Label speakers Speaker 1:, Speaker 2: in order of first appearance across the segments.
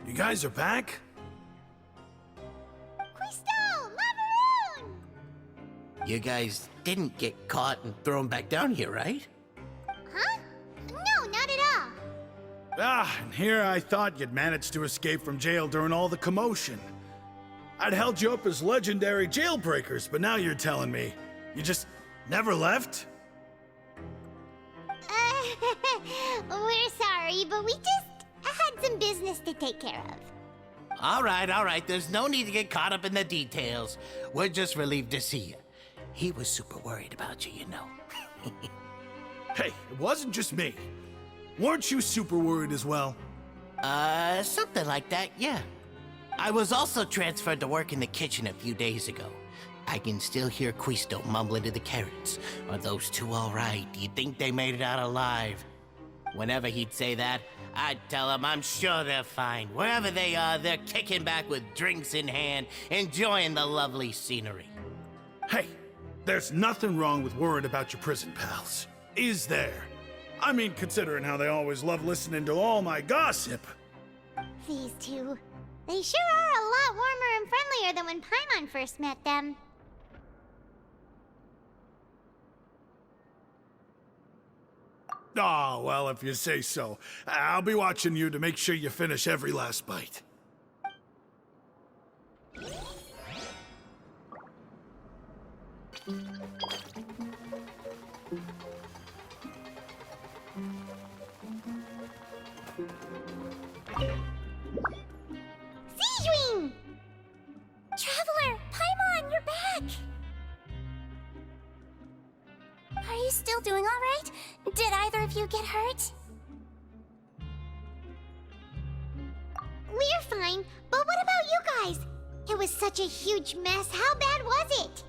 Speaker 1: You guys are back?
Speaker 2: You guys didn't get caught and thrown back down here, right?
Speaker 3: Huh? No, not at all.
Speaker 1: And here I thought you'd managed to escape from jail during all the commotion. I'd held you up as legendary jailbreakers, but now you're telling me you just never left?
Speaker 3: We're sorry, but we just had some business to take care of.
Speaker 2: All right. There's no need to get caught up in the details. We're just relieved to see you. He was super worried about you, you know.
Speaker 1: Hey, it wasn't just me. Weren't you super worried as well?
Speaker 2: Something like that, yeah. I was also transferred to work in the kitchen a few days ago. I can still hear Quisto mumbling to the carrots. Are those two all right? Do you think they made it out alive? Whenever he'd say that, I'd tell him I'm sure they're fine. Wherever they are, they're kicking back with drinks in hand, enjoying the lovely scenery.
Speaker 1: Hey, there's nothing wrong with worrying about your prison pals, is there? I mean, considering how they always love listening to all my gossip.
Speaker 3: These two, they sure are a lot warmer and friendlier than when Paimon first met them.
Speaker 1: Oh, well, if you say so. I'll be watching you to make sure you finish every last bite.
Speaker 3: Seedwing! Traveler, Paimon, you're back! Are you still doing all right? Did either of you get hurt? We're fine, but what about you guys? It was such a huge mess. How bad was it?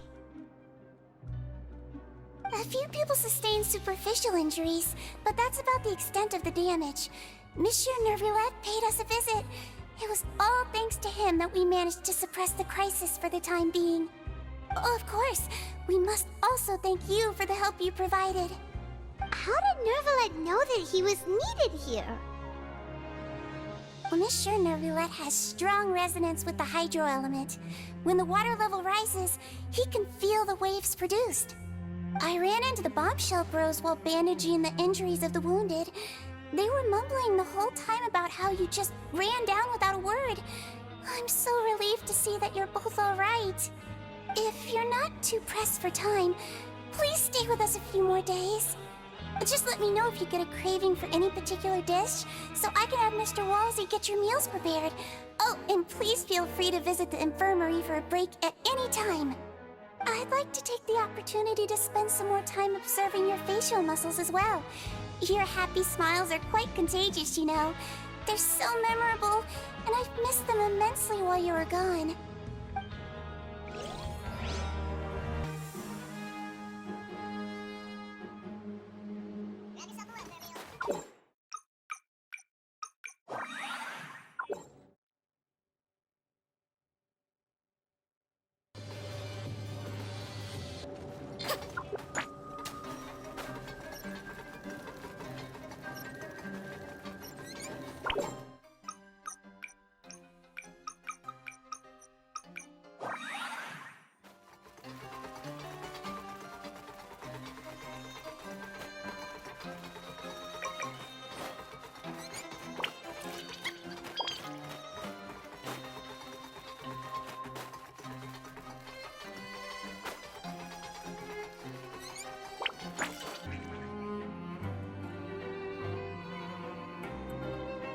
Speaker 3: A few people sustained superficial injuries, but that's about the extent of the damage. Monsieur Nervulet paid us a visit. It was all thanks to him that we managed to suppress the crisis for the time being. Of course, we must also thank you for the help you provided. How did Nervulet know that he was needed here? Well, Monsieur Nervulet has strong resonance with the hydro element. When the water level rises, he can feel the waves produced. I ran into the bombshell bros while bandaging the injuries of the wounded. They were mumbling the whole time about how you just ran down without a word. I'm so relieved to see that you're both all right. If you're not too pressed for time, please stay with us a few more days. Just let me know if you get a craving for any particular dish, so I can have Mr. Walsey get your meals prepared. Oh, and please feel free to visit the infirmary for a break at any time. I'd like to take the opportunity to spend some more time observing your facial muscles as well. Your happy smiles are quite contagious, you know. They're so memorable, and I've missed them immensely while you were gone.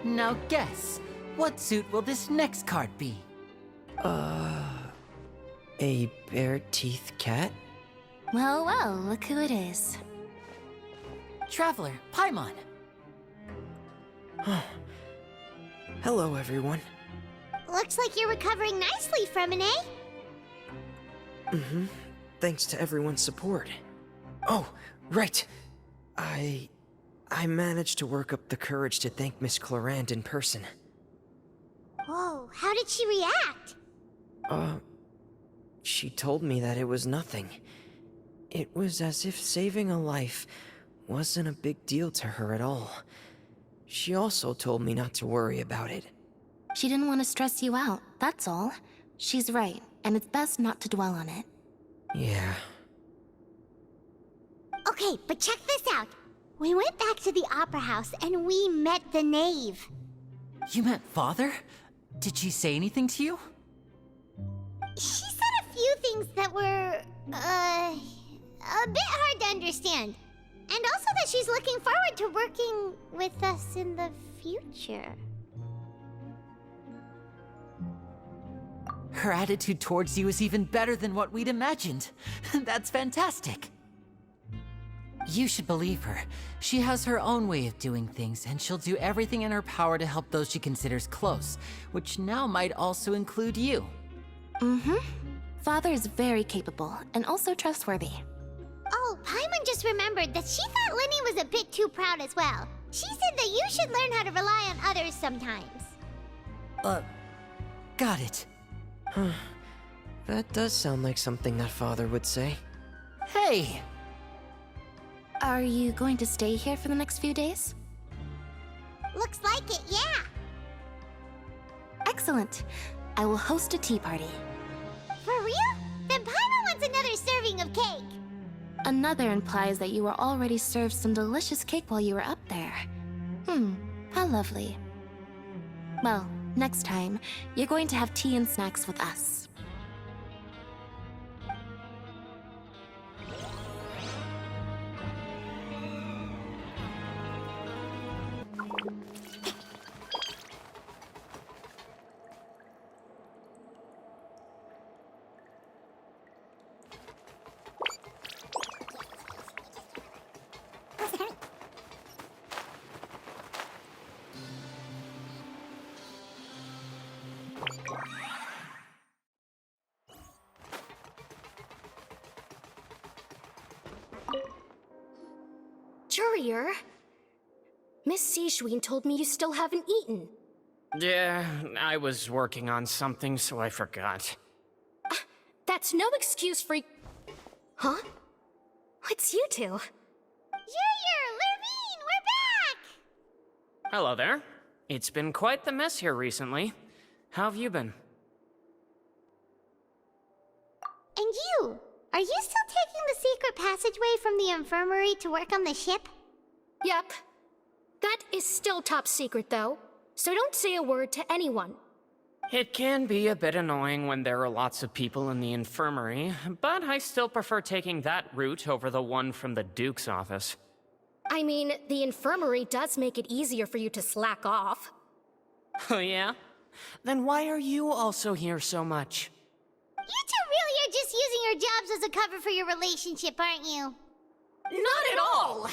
Speaker 4: Now guess, what suit will this next card be?
Speaker 5: A bare-teeth cat?
Speaker 6: Well, look who it is.
Speaker 4: Traveler, Paimon.
Speaker 5: Hello, everyone.
Speaker 3: Looks like you're recovering nicely from it, eh?
Speaker 5: Thanks to everyone's support. Oh, right. I managed to work up the courage to thank Miss Clorand in person.
Speaker 7: how did she react?
Speaker 5: She told me that it was nothing. It was as if saving a life wasn't a big deal to her at all. She also told me not to worry about it.
Speaker 6: She didn't want to stress you out, that's all. She's right, and it's best not to dwell on it.
Speaker 5: Yeah.
Speaker 7: Okay, but check this out. We went back to the opera house and we met the knave.
Speaker 4: You met Father? Did she say anything to you?
Speaker 7: She said a few things that were, a bit hard to understand. And also that she's looking forward to working with us in the future.
Speaker 4: Her attitude towards you is even better than what we'd imagined. That's fantastic. You should believe her. She has her own way of doing things, and she'll do everything in her power to help those she considers close, which now might also include you.
Speaker 6: Father is very capable, and also trustworthy.
Speaker 7: Oh, Paimon just remembered that she thought Lenny was a bit too proud as well. She said that you should learn how to rely on others sometimes.
Speaker 4: Got it.
Speaker 5: That does sound like something that Father would say.
Speaker 4: Hey!
Speaker 6: Are you going to stay here for the next few days?
Speaker 7: Looks like it, yeah.
Speaker 6: Excellent. I will host a tea party.
Speaker 7: For real? Then Paimon wants another serving of cake.
Speaker 6: Another implies that you were already served some delicious cake while you were up there. How lovely. Well, next time, you're going to have tea and snacks with us.
Speaker 8: Courier? Miss Sishween told me you still haven't eaten.
Speaker 9: Yeah, I was working on something, so I forgot.
Speaker 8: That's no excuse for... Huh? It's you two.
Speaker 7: Courier, Lurvine, we're back!
Speaker 9: Hello there. It's been quite the mess here recently. How have you been?
Speaker 7: And you? Are you still taking the secret passageway from the infirmary to work on the ship?
Speaker 8: Yep. That is still top secret, though. So don't say a word to anyone.
Speaker 9: It can be a bit annoying when there are lots of people in the infirmary, but I still prefer taking that route over the one from the Duke's office.
Speaker 8: I mean, the infirmary does make it easier for you to slack off.
Speaker 9: Oh yeah? Then why are you also here so much?
Speaker 7: You two really are just using your jobs as a cover for your relationship, aren't you?
Speaker 8: Not at all!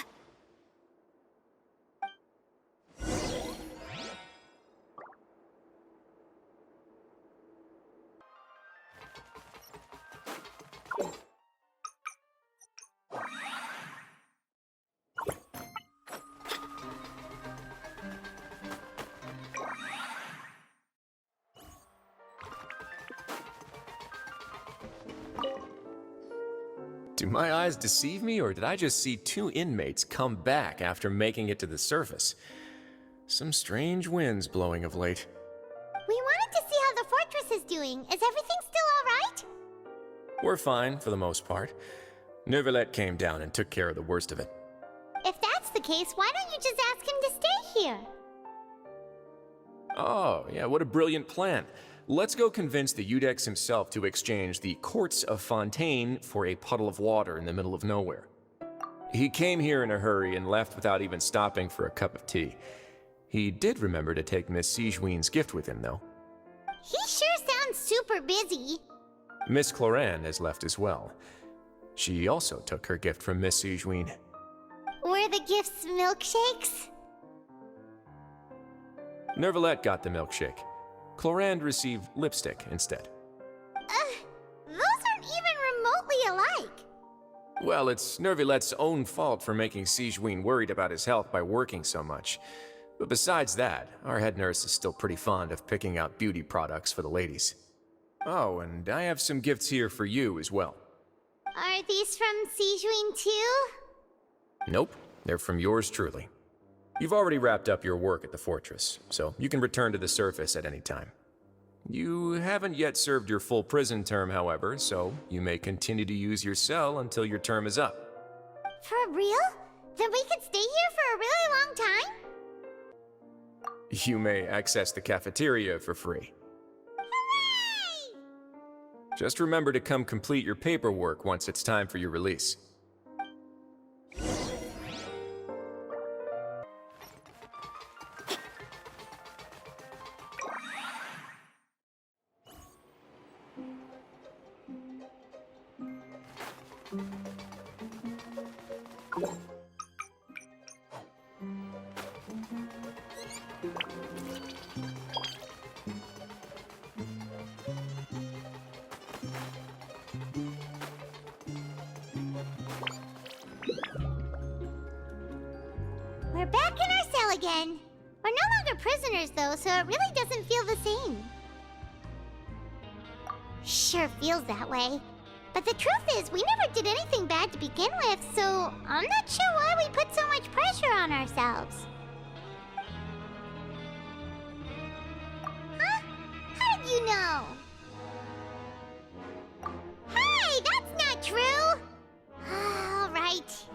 Speaker 10: Do my eyes deceive me, or did I just see two inmates come back after making it to the surface? Some strange winds blowing of late.
Speaker 7: We wanted to see how the fortress is doing. Is everything still alright?
Speaker 10: We're fine, for the most part. Neuvillette came down and took care of the worst of it.
Speaker 7: If that's the case, why don't you just ask him to stay here?
Speaker 10: Oh, yeah, what a brilliant plan. Let's go convince the Eudex himself to exchange the Courts of Fontaine for a puddle of water in the middle of nowhere. He came here in a hurry and left without even stopping for a cup of tea. He did remember to take Miss Sijween's gift with him, though.
Speaker 7: He sure sounds super busy.
Speaker 10: Miss Cloran has left as well. She also took her gift from Miss Sijween.
Speaker 7: Were the gifts milkshakes?
Speaker 10: Neuvillette got the milkshake. Clorand received lipstick instead.
Speaker 7: Those aren't even remotely alike.
Speaker 10: Well, it's Neuvillette's own fault for making Sijween worried about his health by working so much. But besides that, our head nurse is still pretty fond of picking out beauty products for the ladies. Oh, and I have some gifts here for you as well.
Speaker 7: Are these from Sijuin too?
Speaker 10: Nope, they're from yours truly. You've already wrapped up your work at the fortress, so you can return to the surface at any time. You haven't yet served your full prison term, however, so you may continue to use your cell until your term is up.
Speaker 7: For real? Then we could stay here for a really long time?
Speaker 10: You may access the cafeteria for free.
Speaker 7: Hooray!
Speaker 10: Just remember to come complete your paperwork once it's time for your release.
Speaker 7: We're back in our cell again. We're no longer prisoners, though, so it really doesn't feel the same. Sure feels that way. But the truth is, we never did anything bad to begin with, so I'm not sure why we put so much pressure on ourselves. Huh? How did you know? Hey, that's not true! All right.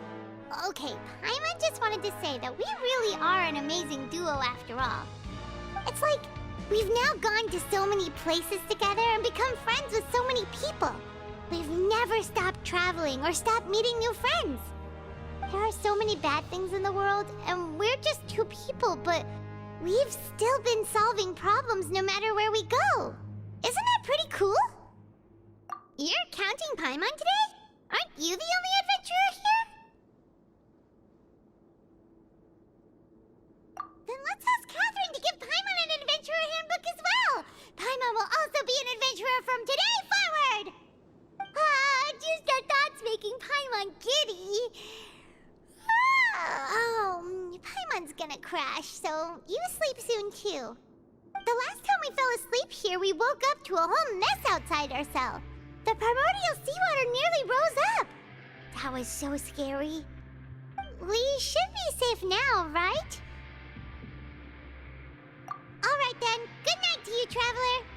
Speaker 7: Okay, Paimon just wanted to say that we really are an amazing duo after all. It's like we've now gone to so many places together and become friends with so many people. We've never stopped traveling or stopped meeting new friends. There are so many bad things in the world, and we're just two people, but we've still been solving problems no matter where we go. Isn't that pretty cool? You're counting Paimon today? Aren't you the only adventurer here? Then let's ask Catherine to give Paimon an adventurer handbook as well. Paimon will also be an adventurer from today forward. Just our thoughts making Paimon giddy. Paimon's gonna crash, so you sleep soon too. The last time we fell asleep here, we woke up to a whole mess outside our cell. The primordial seawater nearly rose up. That was so scary. We should be safe now, right? All right then. Good night to you, traveler.